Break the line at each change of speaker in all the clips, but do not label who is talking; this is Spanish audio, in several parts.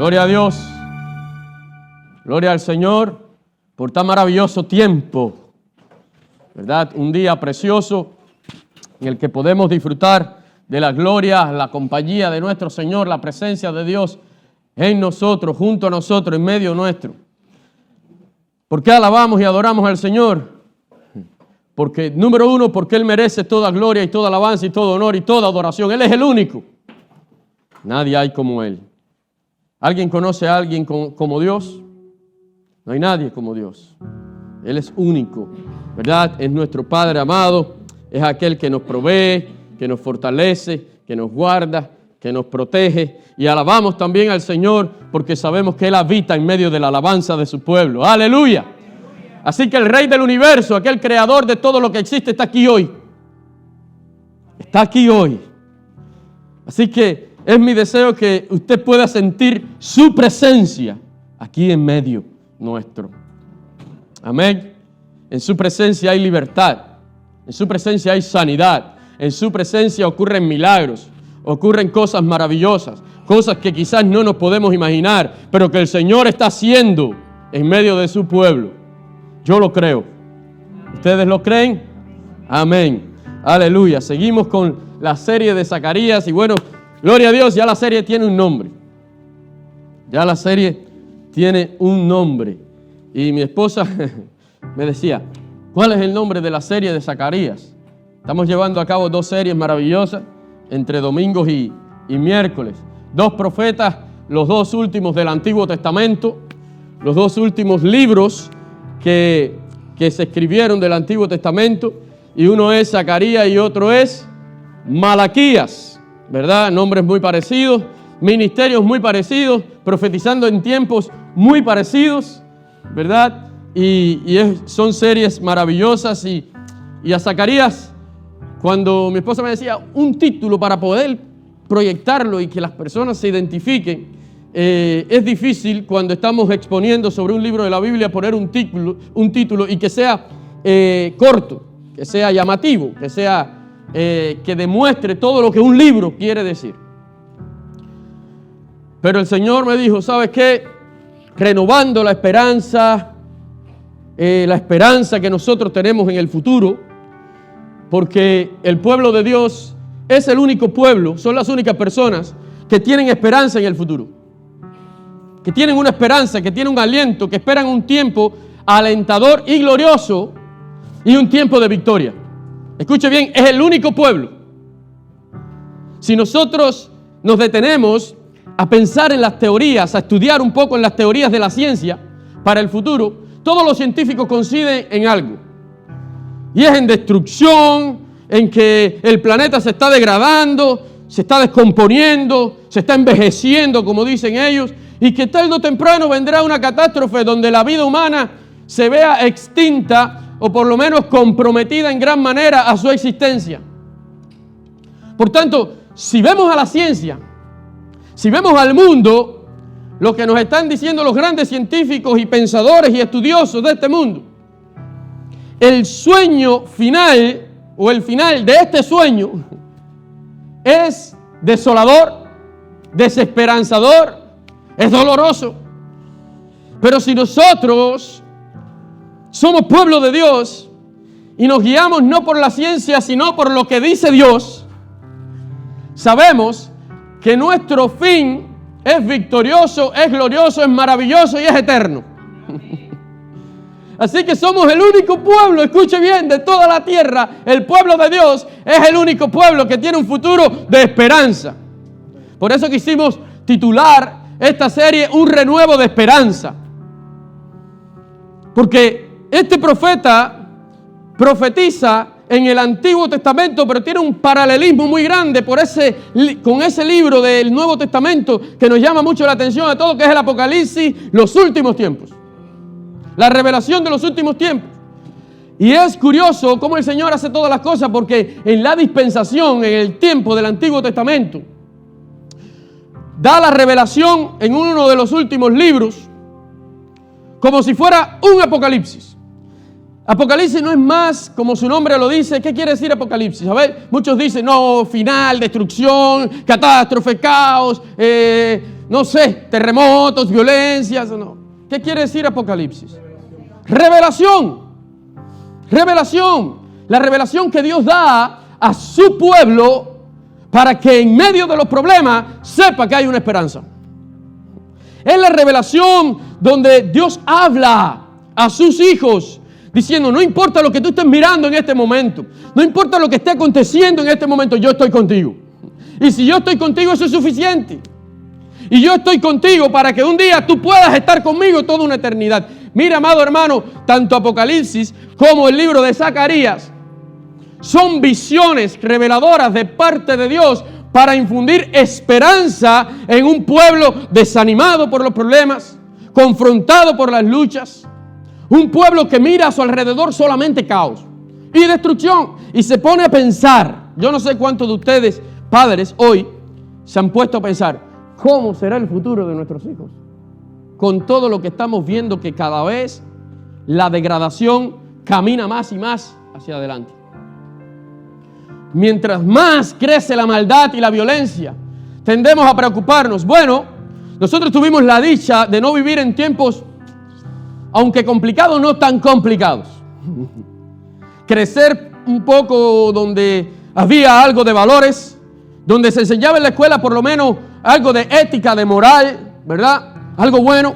Gloria a Dios. Gloria al Señor por tan maravilloso tiempo, ¿verdad? Un día precioso en el que podemos disfrutar de la gloria, la compañía de nuestro Señor, la presencia de Dios en nosotros, junto a nosotros, en medio nuestro. ¿Por qué alabamos y adoramos al Señor? Porque, número uno, porque Él merece toda gloria y toda alabanza y todo honor y toda adoración. Él es el único. Nadie hay como Él. ¿Alguien conoce a alguien como Dios? No hay nadie como Dios. Él es único, ¿verdad? Es nuestro Padre amado, es aquel que nos provee, que nos fortalece, que nos guarda, que nos protege. Y alabamos también al Señor porque sabemos que Él habita en medio de la alabanza de su pueblo. ¡Aleluya! Así que el Rey del universo, aquel creador de todo lo que existe, está aquí hoy. Está aquí hoy. Así que es mi deseo que usted pueda sentir su presencia aquí en medio nuestro. Amén. En su presencia hay libertad. En su presencia hay sanidad. En su presencia ocurren milagros. Ocurren cosas maravillosas. Cosas que quizás no nos podemos imaginar, pero que el Señor está haciendo en medio de su pueblo. Yo lo creo. ¿Ustedes lo creen? Amén. Aleluya. Seguimos con la serie de Zacarías y bueno, gloria a Dios, ya la serie tiene un nombre. Ya la serie tiene un nombre. Y mi esposa me decía, ¿cuál es el nombre de la serie de Zacarías? Estamos llevando a cabo 2 series maravillosas entre domingos y miércoles. 2 profetas, los 2 últimos del Antiguo Testamento, los 2 últimos libros que se escribieron del Antiguo Testamento, y uno es Zacarías y otro es Malaquías, ¿verdad? Nombres muy parecidos, ministerios muy parecidos, profetizando en tiempos muy parecidos, ¿verdad? Son series maravillosas y a Zacarías, cuando mi esposa me decía un título para poder proyectarlo y que las personas se identifiquen, es difícil cuando estamos exponiendo sobre un libro de la Biblia poner un título y que sea corto, que sea llamativo, que demuestre todo lo que un libro quiere decir. Pero el Señor me dijo, ¿sabes qué? Renovando la esperanza que nosotros tenemos en el futuro, porque el pueblo de Dios es el único pueblo, son las únicas personas que tienen esperanza en el futuro. Que tienen una esperanza, que tienen un aliento, que esperan un tiempo alentador y glorioso y un tiempo de victoria. Escuche bien, es el único pueblo. Si nosotros nos detenemos a pensar en las teorías, a estudiar un poco en las teorías de la ciencia para el futuro, todos los científicos coinciden en algo. Y es en destrucción, en que el planeta se está degradando, se está descomponiendo, se está envejeciendo, como dicen ellos, y que tarde o temprano vendrá una catástrofe donde la vida humana se vea extinta o por lo menos comprometida en gran manera a su existencia. Por tanto, si vemos a la ciencia, si vemos al mundo, lo que nos están diciendo los grandes científicos y pensadores y estudiosos de este mundo, el sueño final o el final de este sueño es desolador, desesperanzador, es doloroso. Pero si nosotros somos pueblo de Dios y nos guiamos no por la ciencia, sino por lo que dice Dios, sabemos que nuestro fin es victorioso, es glorioso, es maravilloso y es eterno. Así que somos el único pueblo, escuche bien, de toda la tierra, el pueblo de Dios es el único pueblo que tiene un futuro de esperanza. Por eso quisimos titular esta serie Un renuevo de esperanza. Porque este profeta profetiza en el Antiguo Testamento, pero tiene un paralelismo muy grande con ese libro del Nuevo Testamento que nos llama mucho la atención a todos, que es el Apocalipsis, los últimos tiempos. La revelación de los últimos tiempos. Y es curioso cómo el Señor hace todas las cosas, porque en la dispensación, en el tiempo del Antiguo Testamento, da la revelación en uno de los últimos libros como si fuera un apocalipsis. Apocalipsis no es más, como su nombre lo dice. ¿Qué quiere decir Apocalipsis? A ver, muchos dicen, no, final, destrucción, catástrofe, caos, no sé, terremotos, violencias, no. ¿Qué quiere decir Apocalipsis? Revelación. Revelación. La revelación que Dios da a su pueblo para que en medio de los problemas sepa que hay una esperanza. Es la revelación donde Dios habla a sus hijos diciendo, no importa lo que tú estés mirando en este momento, no importa lo que esté aconteciendo en este momento, yo estoy contigo. Y si yo estoy contigo, eso es suficiente. Y yo estoy contigo para que un día tú puedas estar conmigo toda una eternidad. Mira, amado hermano, tanto Apocalipsis como el libro de Zacarías son visiones reveladoras de parte de Dios para infundir esperanza en un pueblo desanimado por los problemas, confrontado por las luchas. Un pueblo que mira a su alrededor solamente caos y destrucción y se pone a pensar. Yo no sé cuántos de ustedes, padres, hoy se han puesto a pensar, ¿cómo será el futuro de nuestros hijos? Con todo lo que estamos viendo que cada vez la degradación camina más y más hacia adelante. Mientras más crece la maldad y la violencia, tendemos a preocuparnos. Bueno, nosotros tuvimos la dicha de no vivir en tiempos, aunque complicados, no tan complicados. Crecer un poco donde había algo de valores, donde se enseñaba en la escuela por lo menos algo de ética, de moral, ¿verdad? Algo bueno.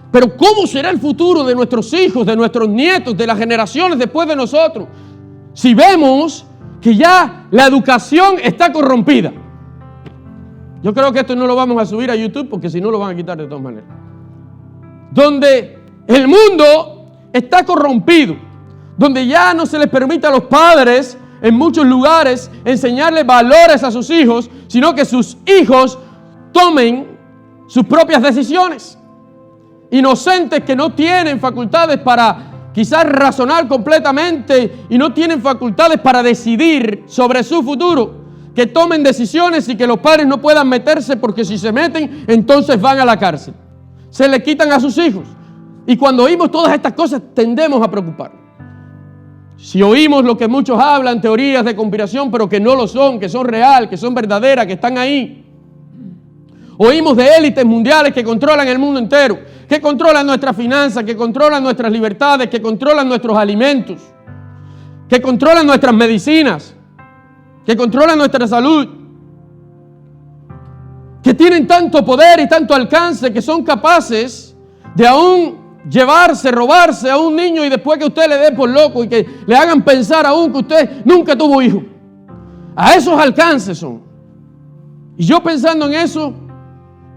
Pero ¿cómo será el futuro de nuestros hijos, de nuestros nietos, de las generaciones después de nosotros? Si vemos que ya la educación está corrompida. Yo creo que esto no lo vamos a subir a YouTube porque si no lo van a quitar de todas maneras. Donde el mundo está corrompido, donde ya no se les permite a los padres en muchos lugares enseñarles valores a sus hijos, sino que sus hijos tomen sus propias decisiones. Inocentes que no tienen facultades para quizás razonar completamente y no tienen facultades para decidir sobre su futuro, que tomen decisiones y que los padres no puedan meterse porque si se meten, entonces van a la cárcel. Se le quitan a sus hijos. Y cuando oímos todas estas cosas, tendemos a preocuparnos. Si oímos lo que muchos hablan, teorías de conspiración, pero que no lo son, que son real, que son verdaderas, que están ahí. Oímos de élites mundiales que controlan el mundo entero, que controlan nuestras finanzas, que controlan nuestras libertades, que controlan nuestros alimentos, que controlan nuestras medicinas, que controlan nuestra salud, que tienen tanto poder y tanto alcance que son capaces de aún llevarse, robarse a un niño y después que usted le dé por loco y que le hagan pensar aún que usted nunca tuvo hijo. A esos alcances son. Y yo pensando en eso,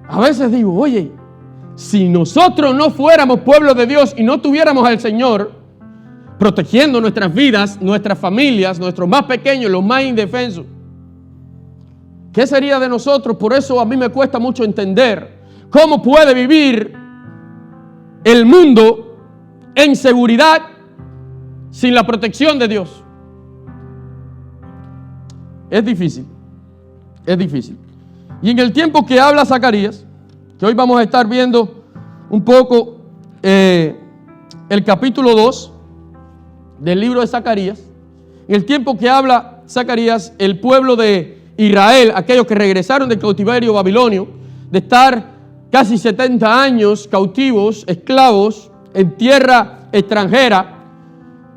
a veces digo, oye, si nosotros no fuéramos pueblo de Dios y no tuviéramos al Señor protegiendo nuestras vidas, nuestras familias, nuestros más pequeños, los más indefensos, ¿qué sería de nosotros? Por eso a mí me cuesta mucho entender cómo puede vivir el mundo en seguridad sin la protección de Dios. Es difícil, es difícil. Y en el tiempo que habla Zacarías, que hoy vamos a estar viendo un poco el capítulo 2 del libro de Zacarías, en el tiempo que habla Zacarías, el pueblo de Israel, aquellos que regresaron del cautiverio babilonio, de estar casi 70 años cautivos, esclavos, en tierra extranjera,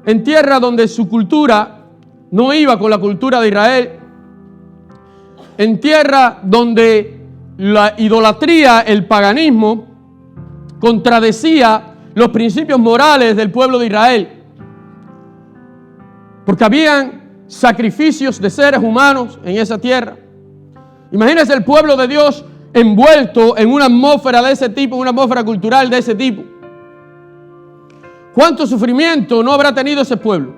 en tierra donde su cultura no iba con la cultura de Israel, en tierra donde la idolatría, el paganismo, contradecía los principios morales del pueblo de Israel. Porque habían sacrificios de seres humanos en esa tierra. Imagínense el pueblo de Dios envuelto en una atmósfera de ese tipo, una atmósfera cultural de ese tipo. ¿Cuánto sufrimiento no habrá tenido ese pueblo?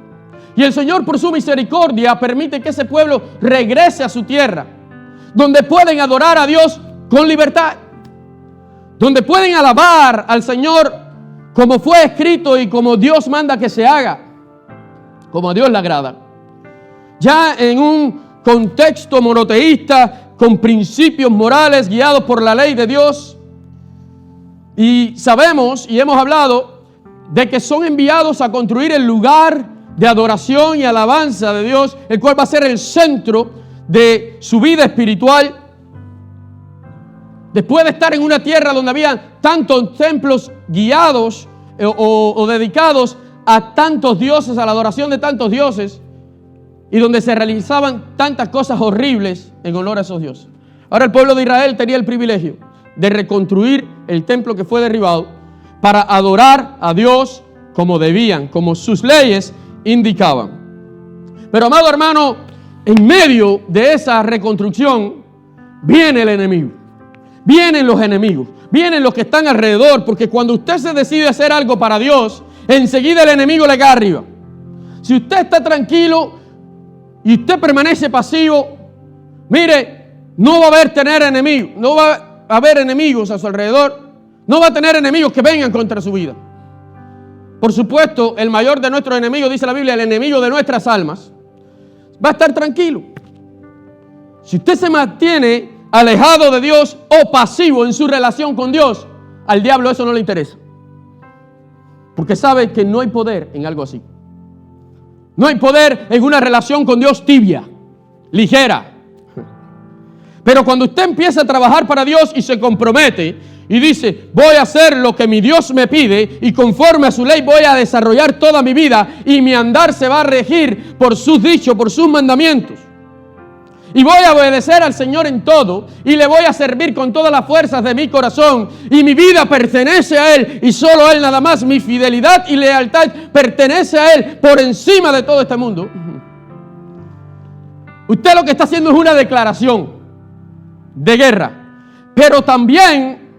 Y el Señor, por su misericordia, permite que ese pueblo regrese a su tierra, donde pueden adorar a Dios con libertad, donde pueden alabar al Señor como fue escrito y como Dios manda que se haga, como a Dios le agrada. Ya en un contexto monoteísta, con principios morales guiados por la ley de Dios, y sabemos y hemos hablado de que son enviados a construir el lugar de adoración y alabanza de Dios, el cual va a ser el centro de su vida espiritual. después de estar en una tierra donde había tantos templos guiados o dedicados a tantos dioses, a la adoración de tantos dioses, y donde se realizaban tantas cosas horribles en honor a esos dioses. Ahora el pueblo de Israel tenía el privilegio de reconstruir el templo que fue derribado para adorar a Dios como debían, como sus leyes indicaban. Pero, amado hermano, en medio de esa reconstrucción viene el enemigo. Vienen los enemigos, vienen los que están alrededor, porque cuando usted se decide hacer algo para Dios, enseguida el enemigo le cae arriba. Si usted está tranquilo y usted permanece pasivo, mire, no va a tener enemigos, no va a haber enemigos a su alrededor, no va a tener enemigos que vengan contra su vida. Por supuesto, el mayor de nuestros enemigos, dice la Biblia, el enemigo de nuestras almas, va a estar tranquilo. Si usted se mantiene alejado de Dios o pasivo en su relación con Dios, al diablo eso no le interesa. Porque sabe que no hay poder en algo así. No hay poder en una relación con Dios tibia, ligera. Pero cuando usted empieza a trabajar para Dios y se compromete y dice, voy a hacer lo que mi Dios me pide y conforme a su ley voy a desarrollar toda mi vida y mi andar se va a regir por sus dichos, por sus mandamientos. Y voy a obedecer al Señor en todo y le voy a servir con todas las fuerzas de mi corazón y mi vida pertenece a Él y solo a Él nada más. Mi fidelidad y lealtad pertenece a Él por encima de todo este mundo. Usted lo que está haciendo es una declaración de guerra, pero también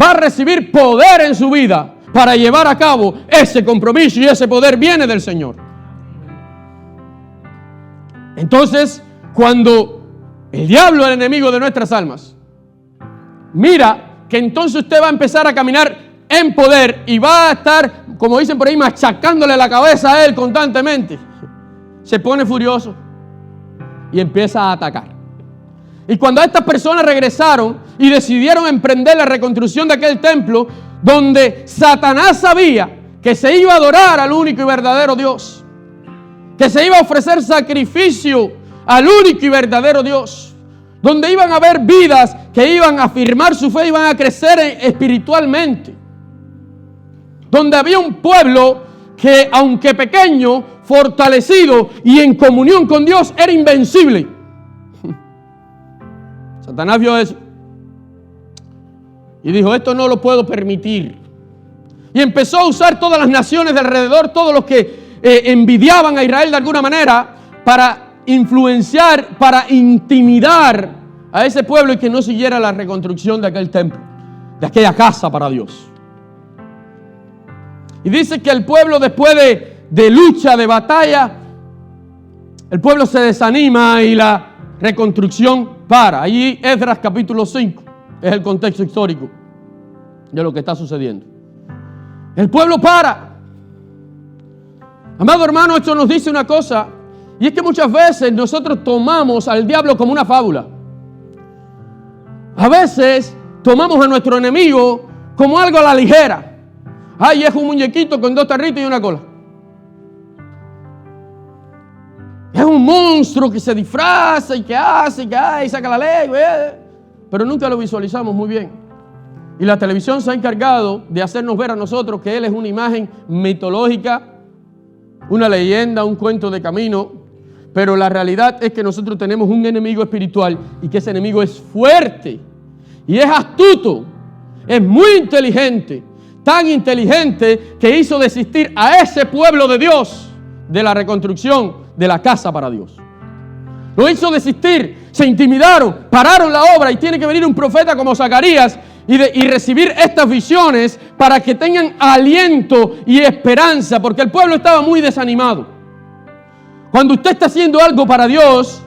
va a recibir poder en su vida para llevar a cabo ese compromiso, y ese poder viene del Señor. Entonces, cuando el diablo, el enemigo de nuestras almas, mira que entonces usted va a empezar a caminar en poder y va a estar, como dicen por ahí, machacándole la cabeza a él constantemente, se pone furioso y empieza a atacar. Y cuando estas personas regresaron y decidieron emprender la reconstrucción de aquel templo, donde Satanás sabía que se iba a adorar al único y verdadero Dios, que se iba a ofrecer sacrificio al único y verdadero Dios, donde iban a haber vidas que iban a afirmar su fe, iban a crecer espiritualmente, donde había un pueblo que, aunque pequeño, fortalecido y en comunión con Dios, era invencible. Satanás vio eso y dijo, esto no lo puedo permitir. Y empezó a usar todas las naciones de alrededor, todos los que envidiaban a Israel de alguna manera, para influenciar, para intimidar a ese pueblo y que no siguiera la reconstrucción de aquel templo, de aquella casa para Dios. Y dice que el pueblo, después de lucha, de batalla, el pueblo se desanima y la reconstrucción para. Allí Esdras capítulo 5 es el contexto histórico de lo que está sucediendo. El pueblo para. Amado hermano, esto nos dice una cosa, y es que muchas veces nosotros tomamos al diablo como una fábula. A veces tomamos a nuestro enemigo como algo a la ligera. Ay, es un muñequito con 2 tarritos y una cola. Es un monstruo que se disfraza y que hace, y saca la lengua. Pero nunca lo visualizamos muy bien. Y la televisión se ha encargado de hacernos ver a nosotros que Él es una imagen mitológica, una leyenda, un cuento de camino. Pero la realidad es que nosotros tenemos un enemigo espiritual y que ese enemigo es fuerte y es astuto, es muy inteligente, tan inteligente que hizo desistir a ese pueblo de Dios de la reconstrucción de la casa para Dios. Lo hizo desistir, se intimidaron, pararon la obra y tiene que venir un profeta como Zacarías y recibir estas visiones para que tengan aliento y esperanza, porque el pueblo estaba muy desanimado. Cuando usted está haciendo algo para Dios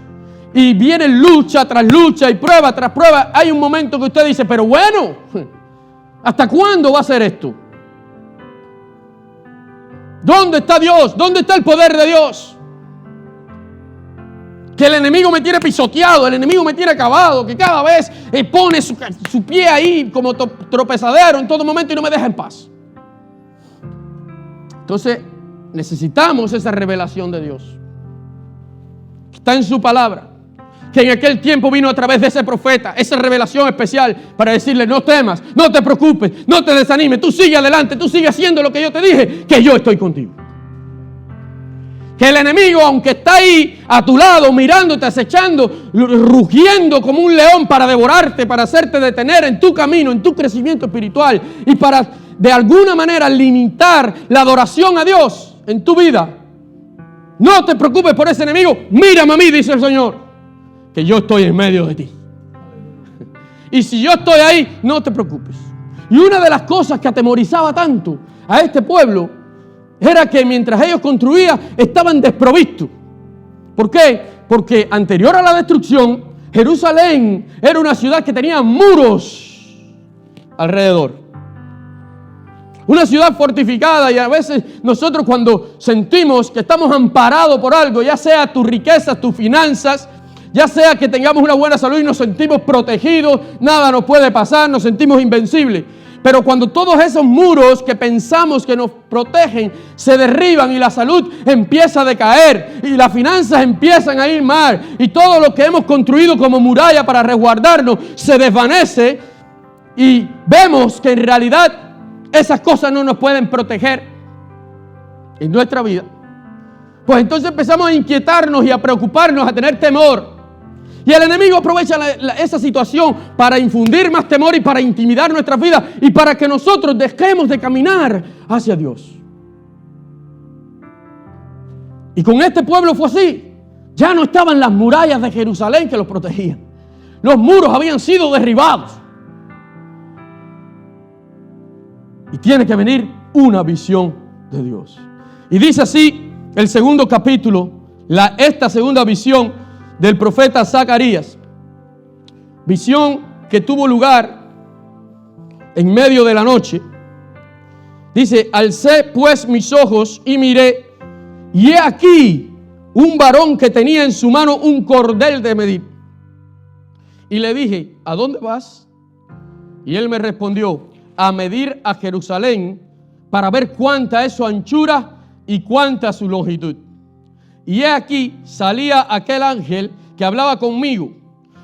y viene lucha tras lucha y prueba tras prueba, hay un momento que usted dice, pero bueno, ¿hasta cuándo va a ser esto? ¿Dónde está Dios? ¿Dónde está el poder de Dios? Que el enemigo me tiene pisoteado, el enemigo me tiene acabado, que cada vez pone su pie ahí como tropezadero en todo momento y no me deja en paz. Entonces necesitamos esa revelación de Dios, que está en su palabra, que en aquel tiempo vino a través de ese profeta, esa revelación especial para decirle: no temas, no te preocupes, no te desanimes, tú sigue adelante, tú sigue haciendo lo que yo te dije, que yo estoy contigo. Que el enemigo, aunque está ahí a tu lado, mirándote, acechando, rugiendo como un león para devorarte, para hacerte detener en tu camino, en tu crecimiento espiritual y para de alguna manera limitar la adoración a Dios en tu vida, no te preocupes por ese enemigo. Mírame a mí, dice el Señor, que yo estoy en medio de ti. Y si yo estoy ahí, no te preocupes. Y una de las cosas que atemorizaba tanto a este pueblo era que mientras ellos construían, estaban desprovistos. ¿Por qué? Porque anterior a la destrucción, Jerusalén era una ciudad que tenía muros alrededor. Una ciudad fortificada, y a veces nosotros cuando sentimos que estamos amparados por algo, ya sea tus riquezas, tus finanzas, ya sea que tengamos una buena salud y nos sentimos protegidos, nada nos puede pasar, nos sentimos invencibles. Pero cuando todos esos muros que pensamos que nos protegen se derriban y la salud empieza a decaer y las finanzas empiezan a ir mal y todo lo que hemos construido como muralla para resguardarnos se desvanece y vemos que en realidad esas cosas no nos pueden proteger en nuestra vida, pues entonces empezamos a inquietarnos y a preocuparnos, a tener temor. Y el enemigo aprovecha esa situación para infundir más temor y para intimidar nuestras vidas y para que nosotros dejemos de caminar hacia Dios. Y con este pueblo fue así. Ya no estaban las murallas de Jerusalén que los protegían. Los muros habían sido derribados. Y tiene que venir una visión de Dios. Y dice así el segundo capítulo, esta segunda visión del profeta Zacarías, visión que tuvo lugar en medio de la noche. Dice: alcé pues mis ojos y miré, y he aquí un varón que tenía en su mano un cordel de medir. Y le dije: ¿a dónde vas? Y él me respondió: a medir a Jerusalén, para ver cuánta es su anchura y cuánta su longitud. Y he aquí salía aquel ángel que hablaba conmigo,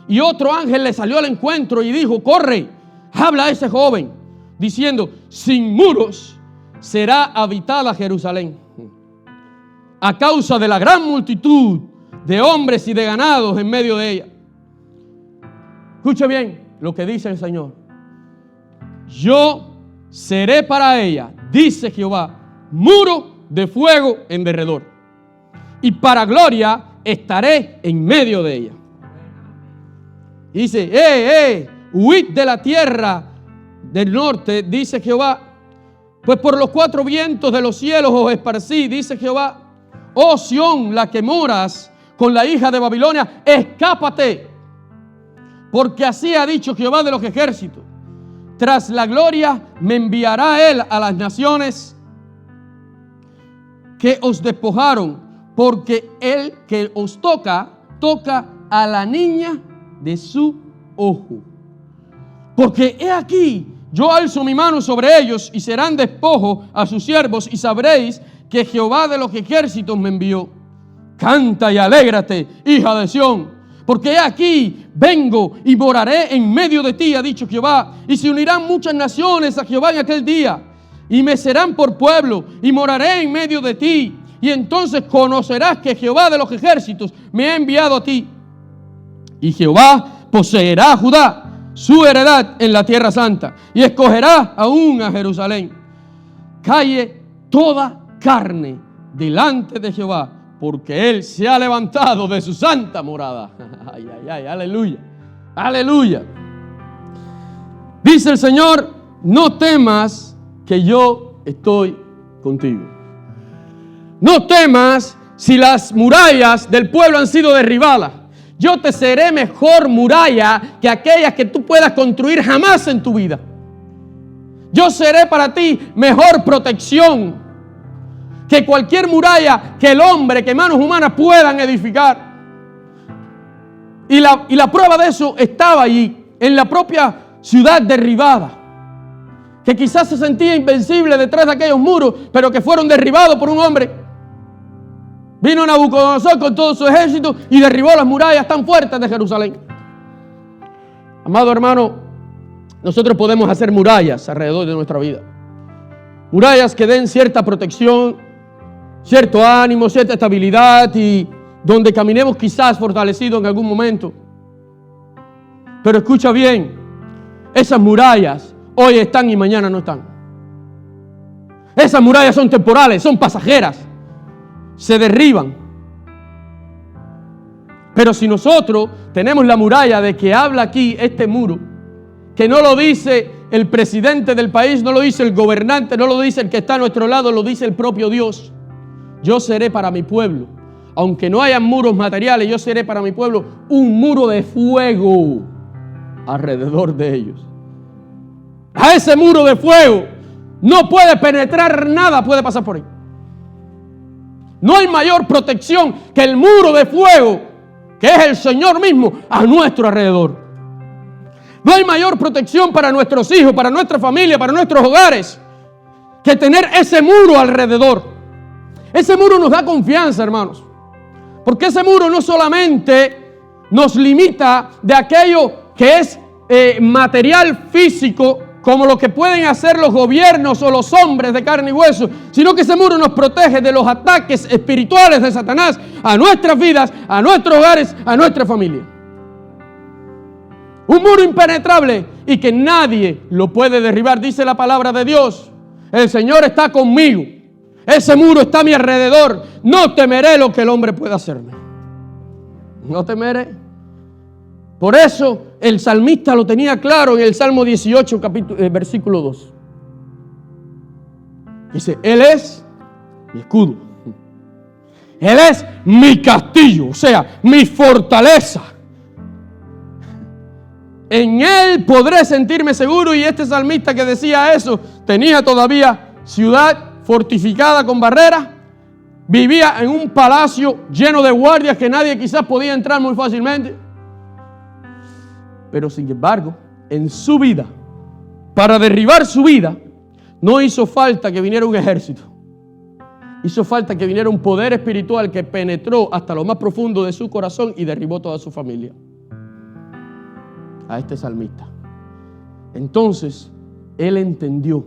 y otro ángel le salió al encuentro y dijo: corre, habla a ese joven, diciendo: sin muros será habitada Jerusalén, a causa de la gran multitud de hombres y de ganados en medio de ella. Escuche bien lo que dice el Señor: yo seré para ella, dice Jehová, muro de fuego en derredor, y para gloria estaré en medio de ella. Y dice: huid de la tierra del norte, dice Jehová, pues por los cuatro vientos de los cielos os esparcí, dice Jehová. Oh Sión, la que moras con la hija de Babilonia, escápate, porque así ha dicho Jehová de los ejércitos: tras la gloria me enviará él a las naciones que os despojaron, porque el que os toca a la niña de su ojo. Porque he aquí, yo alzo mi mano sobre ellos y serán despojo a sus siervos, y sabréis que Jehová de los ejércitos me envió. Canta y alégrate, hija de Sión, porque he aquí, vengo y moraré en medio de ti, ha dicho Jehová, y se unirán muchas naciones a Jehová en aquel día, y me serán por pueblo, y moraré en medio de ti. Y entonces conocerás que Jehová de los ejércitos me ha enviado a ti. Y Jehová poseerá a Judá, su heredad en la tierra santa, y escogerá aún a Jerusalén. Calle toda carne delante de Jehová, porque Él se ha levantado de su santa morada. Ay, ay, ay, aleluya, aleluya. Dice el Señor: no temas, que yo estoy contigo. No temas si las murallas del pueblo han sido derribadas. Yo te seré mejor muralla que aquellas que tú puedas construir jamás en tu vida. Yo seré para ti mejor protección que cualquier muralla que el hombre, que manos humanas puedan edificar. Y la prueba de eso estaba allí, en la propia ciudad derribada, que quizás se sentía invencible detrás de aquellos muros, pero que fueron derribados por un hombre. Vino Nabucodonosor con todo su ejército y derribó las murallas tan fuertes de Jerusalén. Amado hermano, nosotros podemos hacer murallas alrededor de nuestra vida. Murallas que den cierta protección, cierto ánimo, cierta estabilidad y donde caminemos quizás fortalecidos en algún momento. Pero escucha bien, esas murallas hoy están y mañana no están. Esas murallas son temporales, son pasajeras, se derriban. Pero si nosotros tenemos la muralla de que habla aquí este muro, que no lo dice el presidente del país, no lo dice el gobernante, no lo dice el que está a nuestro lado, lo dice el propio Dios. Yo seré para mi pueblo, aunque no haya muros materiales, yo seré para mi pueblo un muro de fuego alrededor de ellos. A ese muro de fuego no puede penetrar nada, puede pasar por ahí. No hay mayor protección que el muro de fuego, que es el Señor mismo, a nuestro alrededor. No hay mayor protección para nuestros hijos, para nuestra familia, para nuestros hogares, que tener ese muro alrededor. Ese muro nos da confianza, hermanos. Porque ese muro no solamente nos limita de aquello que es material físico, como lo que pueden hacer los gobiernos o los hombres de carne y hueso, sino que ese muro nos protege de los ataques espirituales de Satanás a nuestras vidas, a nuestros hogares, a nuestra familia. Un muro impenetrable y que nadie lo puede derribar, dice la palabra de Dios. El Señor está conmigo. Ese muro está a mi alrededor. No temeré lo que el hombre pueda hacerme. No temeré. Por eso el salmista lo tenía claro en el Salmo 18, versículo 2. Dice, Él es mi escudo. Él es mi castillo, o sea, mi fortaleza. En Él podré sentirme seguro. Y este salmista que decía eso, tenía todavía ciudad fortificada con barreras. Vivía en un palacio lleno de guardias que nadie quizás podía entrar muy fácilmente. Pero sin embargo, en su vida, para derribar su vida, no hizo falta que viniera un ejército. Hizo falta que viniera un poder espiritual que penetró hasta lo más profundo de su corazón y derribó toda su familia. A este salmista. Entonces, él entendió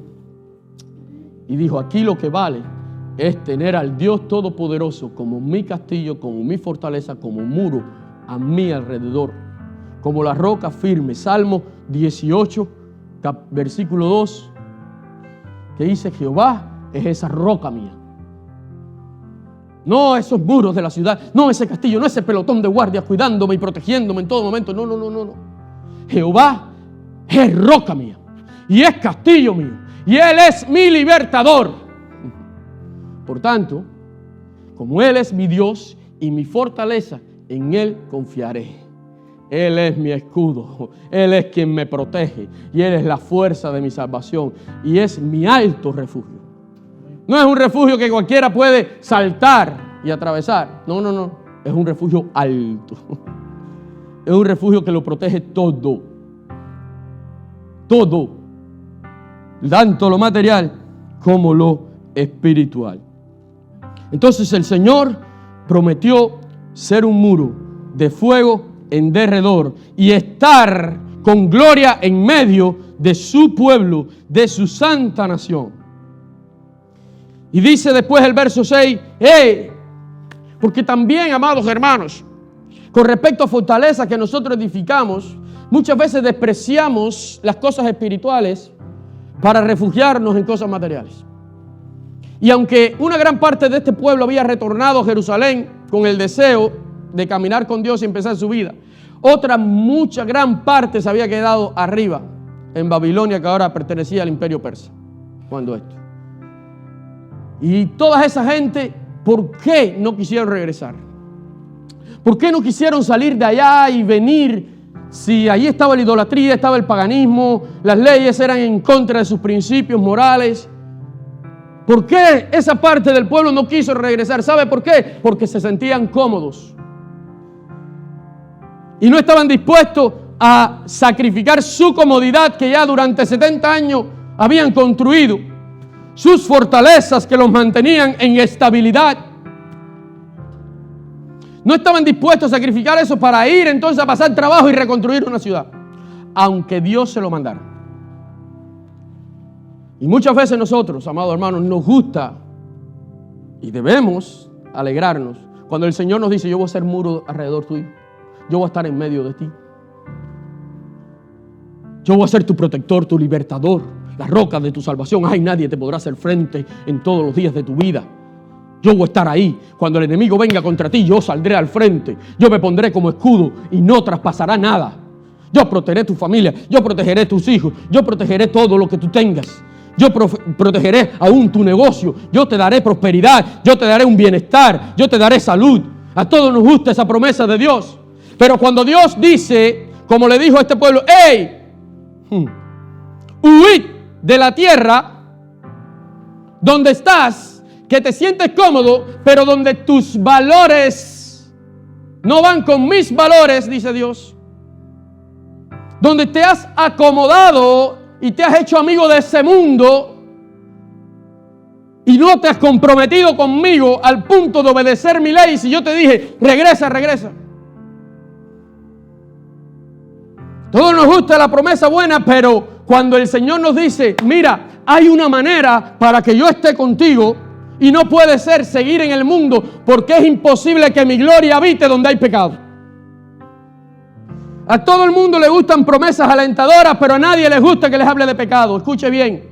y dijo, aquí lo que vale es tener al Dios Todopoderoso como mi castillo, como mi fortaleza, como muro a mi alrededor, como la roca firme. Salmo 18, versículo 2, que dice, Jehová es esa roca mía. No esos muros de la ciudad, no ese castillo, no ese pelotón de guardias cuidándome y protegiéndome en todo momento. No. Jehová es roca mía y es castillo mío y Él es mi libertador. Por tanto, como Él es mi Dios y mi fortaleza, en Él confiaré. Él es mi escudo, Él es quien me protege y Él es la fuerza de mi salvación y es mi alto refugio. No es un refugio que cualquiera puede saltar y atravesar. No. Es un refugio alto. Es un refugio que lo protege todo. Todo. Tanto lo material como lo espiritual. Entonces el Señor prometió ser un muro de fuego en derredor y estar con gloria en medio de su pueblo, de su santa nación. Y dice después el verso 6, porque también, amados hermanos, con respecto a fortaleza que nosotros edificamos, muchas veces despreciamos las cosas espirituales para refugiarnos en cosas materiales. Y aunque una gran parte de este pueblo había retornado a Jerusalén con el deseo de caminar con Dios y empezar su vida, otra gran parte se había quedado arriba en Babilonia, que ahora pertenecía al imperio persa. Cuando esto. Y toda esa gente, ¿por qué no quisieron regresar? ¿Por qué no quisieron salir de allá y venir? Si allí estaba la idolatría, estaba el paganismo, las leyes eran en contra de sus principios morales. ¿Por qué esa parte del pueblo no quiso regresar? ¿Sabe por qué? Porque se sentían cómodos. Y no estaban dispuestos a sacrificar su comodidad que ya durante 70 años habían construido. Sus fortalezas que los mantenían en estabilidad. No estaban dispuestos a sacrificar eso para ir entonces a pasar trabajo y reconstruir una ciudad, aunque Dios se lo mandara. Y muchas veces nosotros, amados hermanos, nos gusta y debemos alegrarnos cuando el Señor nos dice: yo voy a ser muro alrededor tuyo, yo voy a estar en medio de ti, yo voy a ser tu protector, tu libertador, la roca de tu salvación. Ay, nadie te podrá hacer frente en todos los días de tu vida. Yo voy a estar ahí. Cuando el enemigo venga contra ti, yo saldré al frente. Yo me pondré como escudo y no traspasará nada. Yo protegeré tu familia, yo protegeré tus hijos, yo protegeré todo lo que tú tengas. Yo protegeré aún tu negocio. Yo te daré prosperidad, yo te daré un bienestar, yo te daré salud. A todos nos gusta esa promesa de Dios. Pero cuando Dios dice, como le dijo a este pueblo: ¡hey! Huid de la tierra donde estás, que te sientes cómodo, pero donde tus valores no van con mis valores, dice Dios. Donde te has acomodado y te has hecho amigo de ese mundo y no te has comprometido conmigo al punto de obedecer mi ley. Si yo te dije: regresa, regresa. Todos nos gusta la promesa buena, pero cuando el Señor nos dice: mira, hay una manera para que yo esté contigo, y no puede ser seguir en el mundo, porque es imposible que mi gloria habite donde hay pecado. A todo el mundo le gustan promesas alentadoras, pero a nadie les gusta que les hable de pecado. Escuche bien.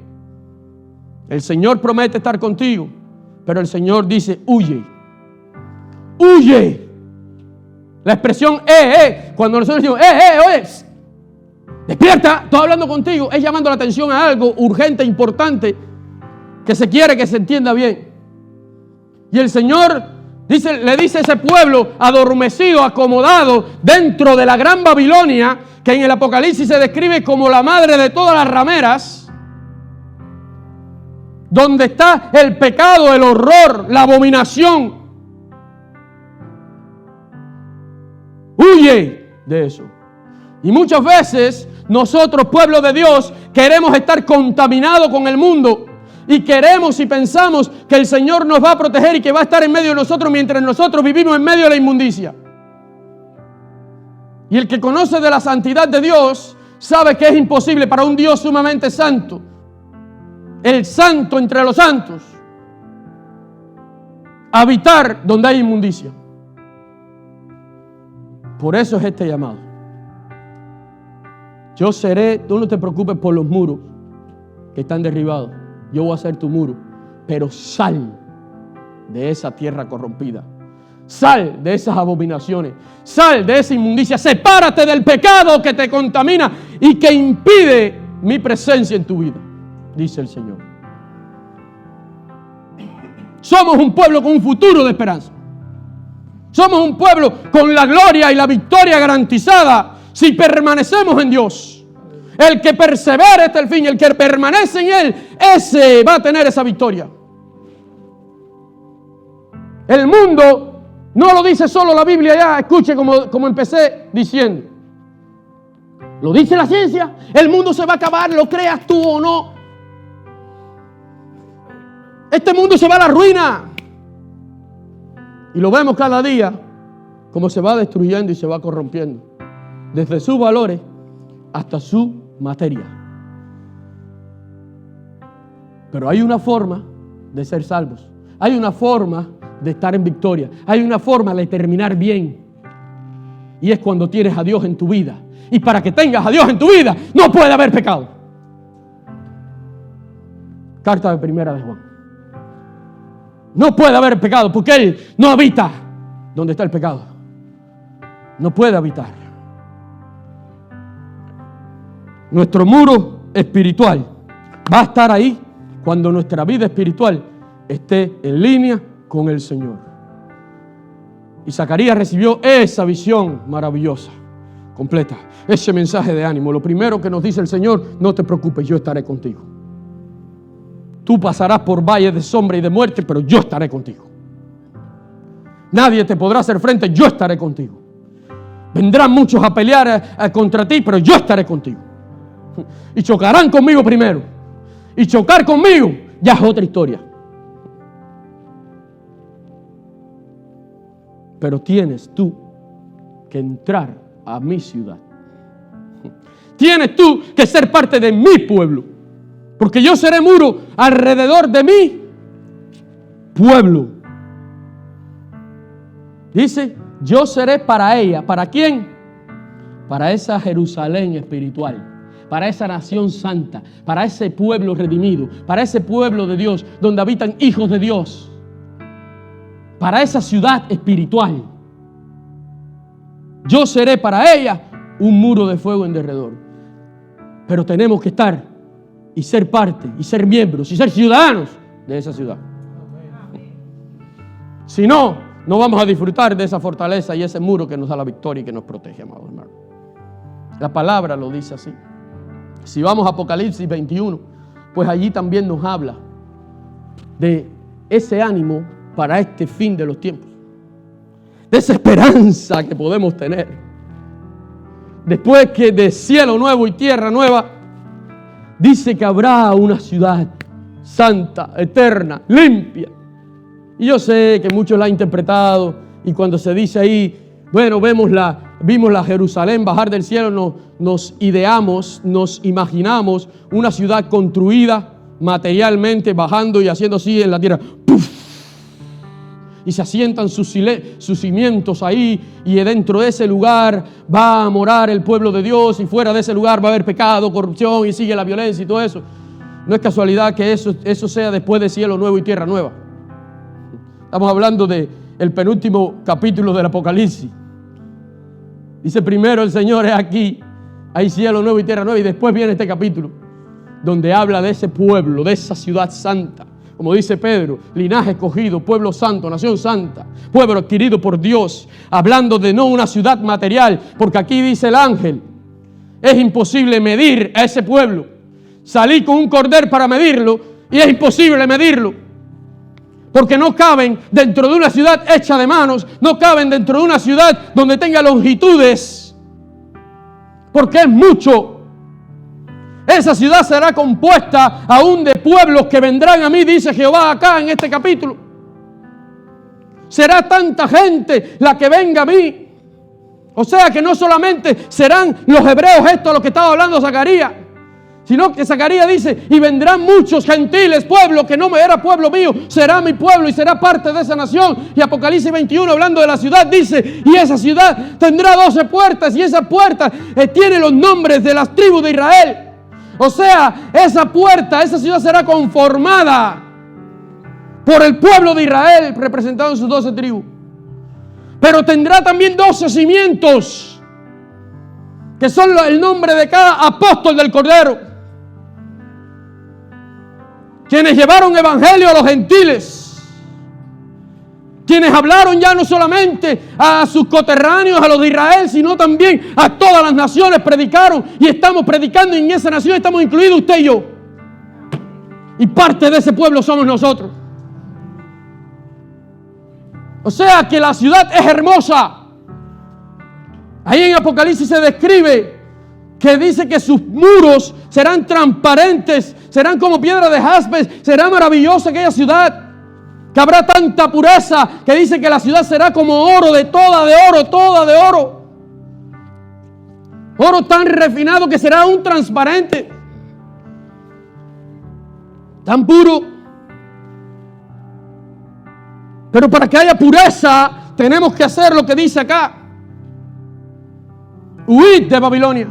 El Señor promete estar contigo, pero el Señor dice: huye. Huye. La expresión cuando nosotros decimos: oye, despierta, estoy hablando contigo, es llamando la atención a algo urgente, importante, que se quiere que se entienda bien. Y el Señor le dice a ese pueblo adormecido, acomodado dentro de la gran Babilonia, que en el Apocalipsis se describe como la madre de todas las rameras, donde está el pecado, el horror, la abominación. Huye de eso. Y muchas veces nosotros, pueblo de Dios, queremos estar contaminados con el mundo y queremos y pensamos que el Señor nos va a proteger y que va a estar en medio de nosotros mientras nosotros vivimos en medio de la inmundicia. Y el que conoce de la santidad de Dios sabe que es imposible para un Dios sumamente santo, el santo entre los santos, habitar donde hay inmundicia. Por eso es este llamado. Yo seré, tú no te preocupes por los muros que están derribados. Yo voy a ser tu muro, pero sal de esa tierra corrompida. Sal de esas abominaciones. Sal de esa inmundicia. Sepárate del pecado que te contamina y que impide mi presencia en tu vida, dice el Señor. Somos un pueblo con un futuro de esperanza. Somos un pueblo con la gloria y la victoria garantizada si permanecemos en Dios. El que persevera hasta el fin, el que permanece en Él, ese va a tener esa victoria. El mundo no lo dice solo la Biblia ya. Escuche como empecé diciendo. Lo dice la ciencia. El mundo se va a acabar, lo creas tú o no. Este mundo se va a la ruina. Y lo vemos cada día como se va destruyendo y se va corrompiendo. Desde sus valores hasta su materia. Pero hay una forma de ser salvos. Hay una forma de estar en victoria. Hay una forma de terminar bien. Y es cuando tienes a Dios en tu vida. Y para que tengas a Dios en tu vida, no puede haber pecado. Carta de Primera de Juan. No puede haber pecado porque Él no habita donde está el pecado. No puede habitar. Nuestro muro espiritual va a estar ahí cuando nuestra vida espiritual esté en línea con el Señor. Y Zacarías recibió esa visión maravillosa, completa, ese mensaje de ánimo. Lo primero que nos dice el Señor: no te preocupes, yo estaré contigo. Tú pasarás por valles de sombra y de muerte, pero yo estaré contigo. Nadie te podrá hacer frente, yo estaré contigo. Vendrán muchos a pelear contra ti, pero yo estaré contigo. Y chocarán conmigo primero. Y chocar conmigo ya es otra historia. pero tienes tú que entrar a mi ciudad. Tienes tú que ser parte de mi pueblo, porque yo seré muro alrededor de mi pueblo. Dice, yo seré para ella. ¿Para quién? Para esa Jerusalén espiritual, para esa nación santa, para ese pueblo redimido, para ese pueblo de Dios, donde habitan hijos de Dios, para esa ciudad espiritual. Yo seré para ella un muro de fuego en derredor. Pero tenemos que estar y ser parte y ser miembros y ser ciudadanos de esa ciudad. Si no, no vamos a disfrutar de esa fortaleza y ese muro que nos da la victoria y que nos protege, amados hermanos. La palabra lo dice así. Si vamos a Apocalipsis 21, pues allí también nos habla de ese ánimo para este fin de los tiempos, de esa esperanza que podemos tener después que de cielo nuevo y tierra nueva. Dice que habrá una ciudad santa, eterna, limpia. Y yo sé que muchos la han interpretado, y cuando se dice ahí, bueno, vimos la Jerusalén bajar del cielo, nos ideamos, nos imaginamos una ciudad construida materialmente, bajando y haciendo así en la tierra. ¡Puf! Y se asientan sus cimientos ahí, y dentro de ese lugar va a morar el pueblo de Dios, y fuera de ese lugar va a haber pecado, corrupción, y sigue la violencia y todo eso. No es casualidad que eso sea después de cielo nuevo y tierra nueva. Estamos hablando del penúltimo capítulo del Apocalipsis. Dice primero el Señor, es aquí, hay cielo nuevo y tierra nueva, y después viene este capítulo donde habla de ese pueblo, de esa ciudad santa. Como dice Pedro, linaje escogido, pueblo santo, nación santa, pueblo adquirido por Dios, hablando de no una ciudad material, porque aquí dice el ángel, es imposible medir a ese pueblo. Salí con un cordel para medirlo y es imposible medirlo, porque no caben dentro de una ciudad hecha de manos, no caben dentro de una ciudad donde tenga longitudes, porque es mucho. Esa ciudad será compuesta aún de pueblos que vendrán a mí, dice Jehová acá en este capítulo. Será tanta gente la que venga a mí. O sea que no solamente serán los hebreos, esto es lo que estaba hablando Zacarías, sino que Zacarías dice, y vendrán muchos gentiles, pueblo que no me era pueblo mío, será mi pueblo y será parte de esa nación. Y Apocalipsis 21, hablando de la ciudad, dice, y esa ciudad tendrá 12 puertas, y esas puertas tiene los nombres de las tribus de Israel. O sea, esa puerta, esa ciudad será conformada por el pueblo de Israel, representado en sus 12 tribus. Pero tendrá también 12 cimientos, que son el nombre de cada apóstol del Cordero, quienes llevaron evangelio a los gentiles, quienes hablaron ya no solamente a sus coterráneos, a los de Israel, sino también a todas las naciones, predicaron, y estamos predicando, y en esa nación estamos incluidos usted y yo, y parte de ese pueblo somos nosotros. O sea que la ciudad es hermosa. Ahí en Apocalipsis se describe que dice que sus muros serán transparentes, serán como piedra de jaspe, será maravillosa aquella ciudad, que habrá tanta pureza que dice que la ciudad será como oro, toda de oro. Oro tan refinado que será un transparente, tan puro. Pero para que haya pureza tenemos que hacer lo que dice acá: huid de Babilonia,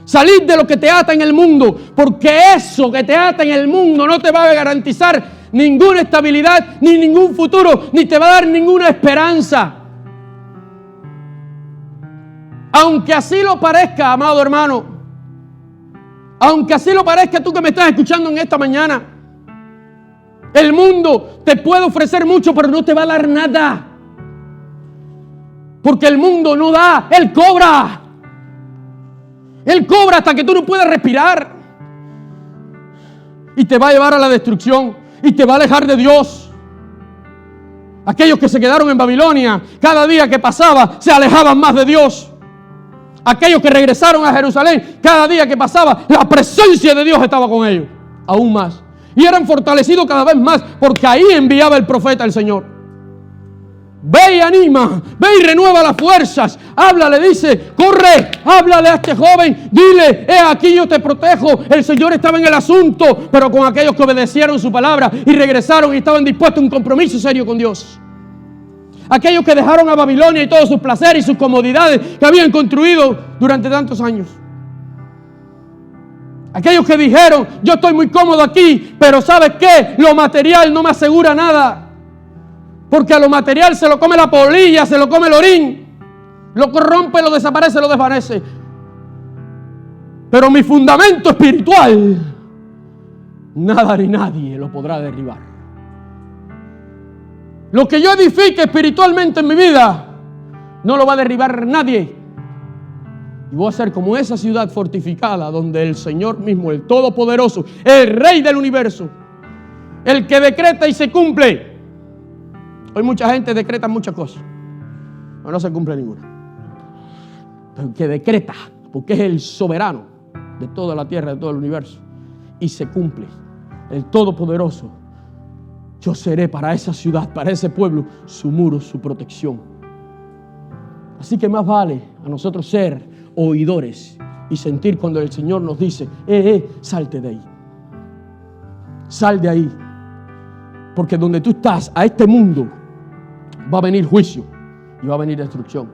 salid de lo que te ata en el mundo, porque eso que te ata en el mundo no te va a garantizar ninguna estabilidad, ni ningún futuro, ni te va a dar ninguna esperanza. Aunque así lo parezca, amado hermano, aunque así lo parezca tú que me estás escuchando en esta mañana, el mundo te puede ofrecer mucho, pero no te va a dar nada. Porque el mundo no da, Él cobra. Él cobra hasta que tú no puedas respirar. Y te va a llevar a la destrucción. Y te va a alejar de Dios. Aquellos que se quedaron en Babilonia, cada día que pasaba se alejaban más de Dios. Aquellos que regresaron a Jerusalén, cada día que pasaba la presencia de Dios estaba con ellos, aún más. Y eran fortalecidos cada vez más, porque ahí enviaba el profeta el Señor. Ve y anima, ve y renueva las fuerzas. Háblale, dice, corre, háblale a este joven, dile, aquí yo te protejo. El Señor estaba en el asunto, pero con aquellos que obedecieron su palabra y regresaron y estaban dispuestos a un compromiso serio con Dios. Aquellos que dejaron a Babilonia y todos sus placeres y sus comodidades que habían construido durante tantos años. Aquellos que dijeron, yo estoy muy cómodo aquí, pero ¿sabes qué? Lo material no me asegura nada. Porque a lo material se lo come la polilla, se lo come el orín. Lo corrompe, lo desaparece, lo desvanece. Pero mi fundamento espiritual, nada ni nadie lo podrá derribar. Lo que yo edifique espiritualmente en mi vida, no lo va a derribar nadie. Y voy a ser como esa ciudad fortificada donde el Señor mismo, el Todopoderoso, el Rey del universo, el que decreta y se cumple. Hoy mucha gente decreta muchas cosas, pero no se cumple ninguna. Pero el que decreta, porque es el soberano de toda la tierra, de todo el universo, y se cumple, el Todopoderoso. Yo seré para esa ciudad, para ese pueblo, su muro, su protección. Así que más vale a nosotros ser oidores y sentir cuando el Señor nos dice, salte de ahí. Sal de ahí. Porque donde tú estás, a este mundo, va a venir juicio y va a venir destrucción.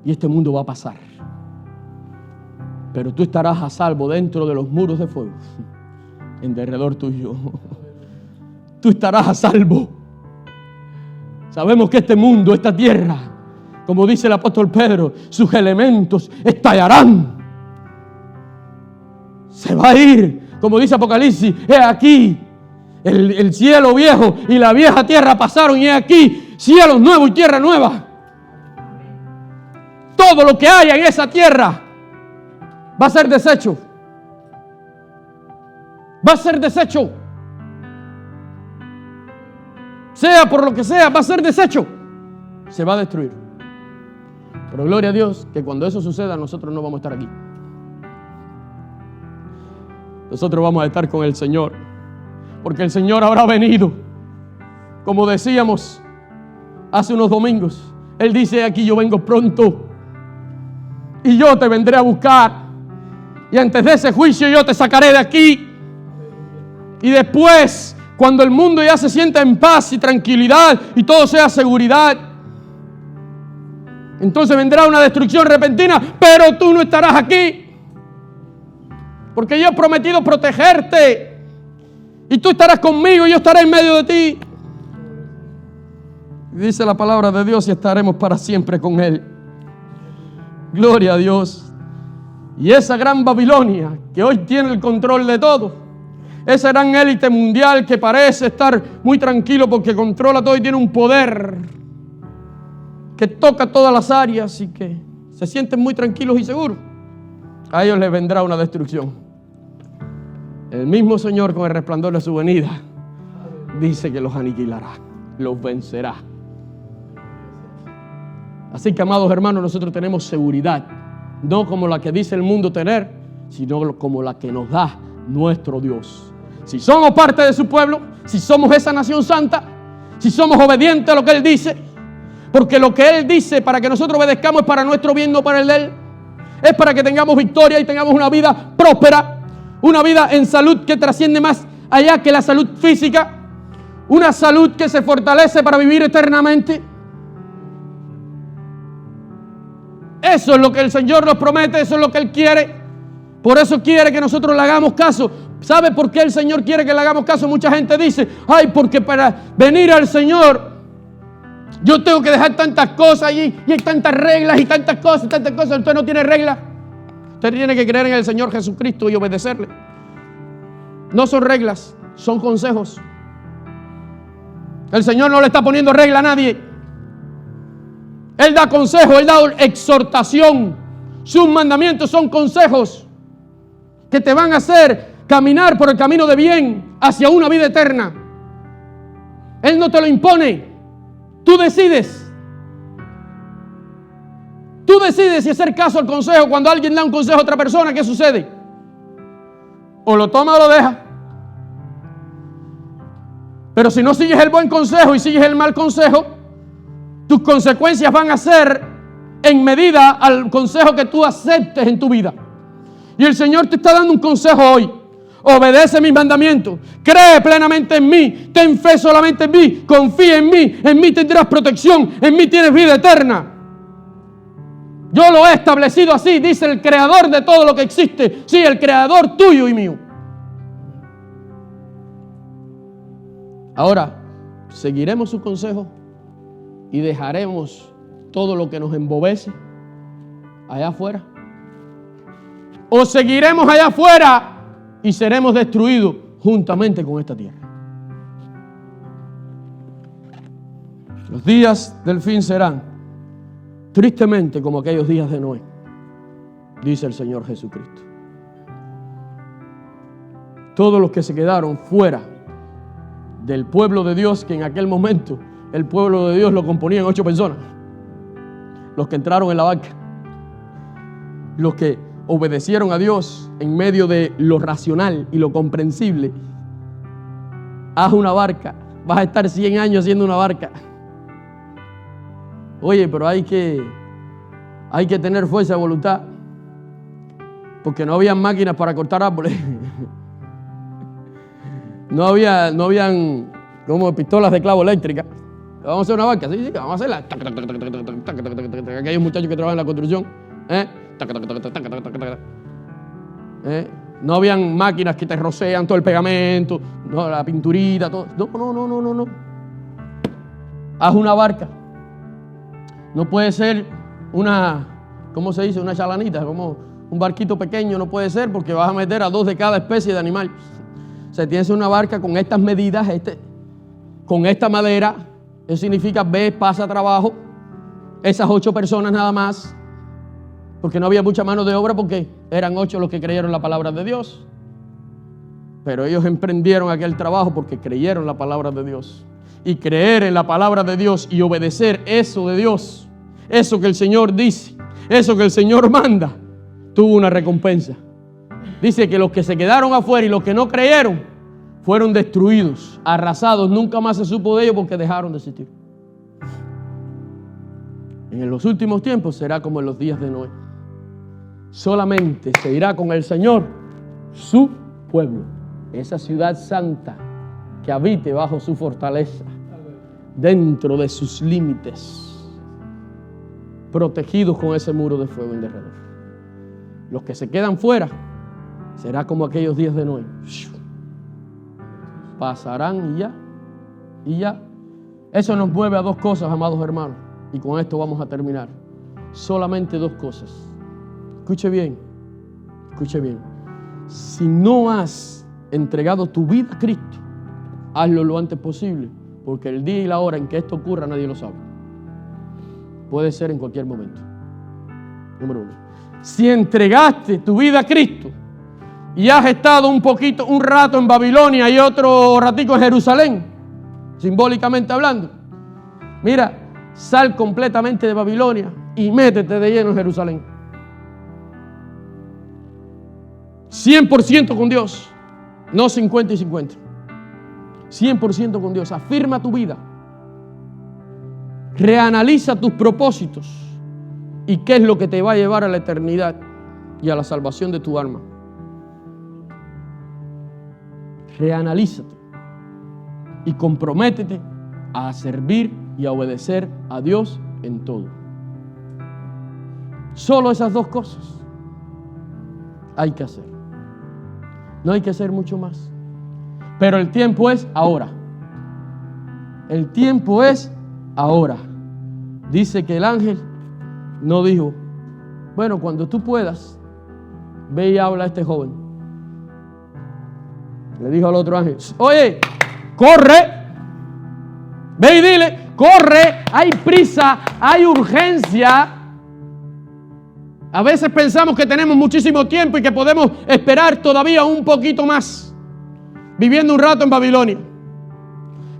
Y este mundo va a pasar. Pero tú estarás a salvo dentro de los muros de fuego, en derredor tuyo. Tú estarás a salvo. Sabemos que este mundo, esta tierra, como dice el apóstol Pedro, sus elementos estallarán. Se va a ir, como dice Apocalipsis, he aquí, el cielo viejo y la vieja tierra pasaron y he aquí, cielos nuevos y tierra nueva. Todo lo que haya en esa tierra va a ser deshecho. Va a ser deshecho. Sea por lo que sea, va a ser deshecho. Se va a destruir. Pero gloria a Dios que cuando eso suceda nosotros no vamos a estar aquí. Nosotros vamos a estar con el Señor. Porque el Señor habrá venido. Como decíamos hace unos domingos. Él dice, aquí yo vengo pronto. Y yo te vendré a buscar. Y antes de ese juicio yo te sacaré de aquí. Y después, cuando el mundo ya se sienta en paz y tranquilidad y todo sea seguridad, entonces vendrá una destrucción repentina, pero tú no estarás aquí. Porque yo he prometido protegerte. Y tú estarás conmigo y yo estaré en medio de ti. Dice la palabra de Dios y estaremos para siempre con Él. Gloria a Dios. Y esa gran Babilonia que hoy tiene el control de todo, esa gran élite mundial que parece estar muy tranquilo porque controla todo y tiene un poder que toca todas las áreas y que se sienten muy tranquilos y seguros, a ellos les vendrá una destrucción. El mismo Señor, con el resplandor de su venida, dice que los aniquilará, los vencerá. Así que, amados hermanos, nosotros tenemos seguridad, no como la que dice el mundo tener, sino como la que nos da nuestro Dios. Si somos parte de su pueblo, si somos esa nación santa, si somos obedientes a lo que Él dice, porque lo que Él dice para que nosotros obedezcamos es para nuestro bien, no para el de Él. Es para que tengamos victoria y tengamos una vida próspera, una vida en salud que trasciende más allá que la salud física, una salud que se fortalece para vivir eternamente. Eso es lo que el Señor nos promete, eso es lo que Él quiere. Por eso quiere que nosotros le hagamos caso. ¿Sabe por qué el Señor quiere que le hagamos caso? Mucha gente dice, ay, porque para venir al Señor yo tengo que dejar tantas cosas y hay tantas reglas y tantas cosas. Usted no tiene reglas. Usted tiene que creer en el Señor Jesucristo y obedecerle. No son reglas, son consejos. El Señor no le está poniendo regla a nadie. Él da consejo, Él da exhortación. Sus mandamientos son consejos que te van a hacer caminar por el camino de bien hacia una vida eterna. Él no te lo impone. Tú decides. Tú decides si hacer caso al consejo. Cuando alguien da un consejo a otra persona, ¿qué sucede? O lo toma o lo deja. Pero si no sigues el buen consejo y sigues el mal consejo, tus consecuencias van a ser en medida al consejo que tú aceptes en tu vida. Y el Señor te está dando un consejo hoy. Obedece mis mandamientos, cree plenamente en mí, ten fe solamente en mí, confía en mí tendrás protección, en mí tienes vida eterna. Yo lo he establecido así, dice el creador de todo lo que existe, sí, el creador tuyo y mío. Ahora, ¿seguiremos su consejo y dejaremos todo lo que nos embobece allá afuera? ¿O seguiremos allá afuera y seremos destruidos juntamente con esta tierra? Los días del fin serán tristemente como aquellos días de Noé, dice el Señor Jesucristo. Todos los que se quedaron fuera del pueblo de Dios, que en aquel momento el pueblo de Dios lo componían 8 personas, los que entraron en la barca, los que obedecieron a Dios en medio de lo racional y lo comprensible. Haz una barca, vas a estar 100 años haciendo una barca. Oye, pero hay que tener fuerza de voluntad, porque no habían máquinas para cortar árboles. No habían como pistolas de clavo eléctrica. Vamos a hacer una barca, sí, vamos a hacerla. Aquellos muchachos que trabajan en la construcción, no habían máquinas que te rocean todo el pegamento, no, la pinturita, todo. No. Haz una barca. No puede ser ¿cómo se dice? Una chalanita, como un barquito pequeño no puede ser, porque vas a meter a 2 de cada especie de animal. O sea, tienes una barca con estas medidas, con esta madera. Eso significa pasa trabajo. Esas 8 personas nada más, porque no había mucha mano de obra, porque eran 8 los que creyeron la palabra de Dios. Pero ellos emprendieron aquel trabajo porque creyeron la palabra de Dios. Y creer en la palabra de Dios y obedecer eso de Dios, eso que el Señor dice, eso que el Señor manda, tuvo una recompensa. Dice que los que se quedaron afuera y los que no creyeron fueron destruidos, arrasados. Nunca más se supo de ellos porque dejaron de existir. En los últimos tiempos será como en los días de Noé. Solamente se irá con el Señor su pueblo, esa ciudad santa que habite bajo su fortaleza, dentro de sus límites, protegidos con ese muro de fuego en derredor. Los que se quedan fuera será como aquellos días de Noé. Pasarán y ya. Eso nos mueve a 2 cosas, amados hermanos, y con esto vamos a terminar. Solamente 2 cosas. Escuche bien. Si no has entregado tu vida a Cristo, hazlo lo antes posible, porque el día y la hora en que esto ocurra nadie lo sabe. Puede ser en cualquier momento. Número 1. Si entregaste tu vida a Cristo y has estado un rato en Babilonia y otro ratico en Jerusalén, simbólicamente hablando, mira, sal completamente de Babilonia y métete de lleno en Jerusalén. 100% con Dios, no 50 y 50. 100% con Dios. Afirma tu vida. Reanaliza tus propósitos y qué es lo que te va a llevar a la eternidad y a la salvación de tu alma. Reanalízate y comprométete a servir y a obedecer a Dios en todo. Solo esas 2 cosas hay que hacer. No hay que hacer mucho más. Pero el tiempo es ahora. El tiempo es ahora. Dice que el ángel no dijo, bueno, cuando tú puedas, ve y habla a este joven. Le dijo al otro ángel, oye, corre, ve y dile, corre, hay prisa, hay urgencia. A veces pensamos que tenemos muchísimo tiempo y que podemos esperar todavía un poquito más, viviendo un rato en Babilonia.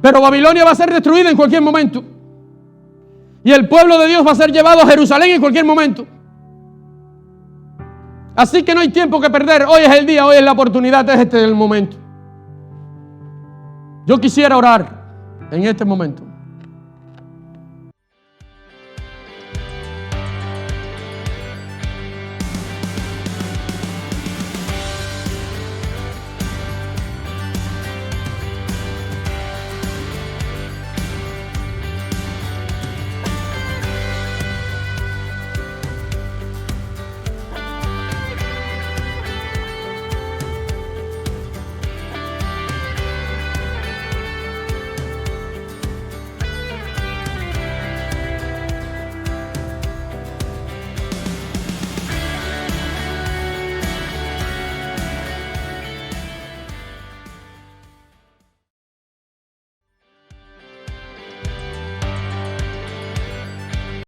Pero Babilonia va a ser destruida en cualquier momento. Y el pueblo de Dios va a ser llevado a Jerusalén en cualquier momento. Así que no hay tiempo que perder. Hoy es el día, hoy es la oportunidad, es el momento. Yo quisiera orar en este momento.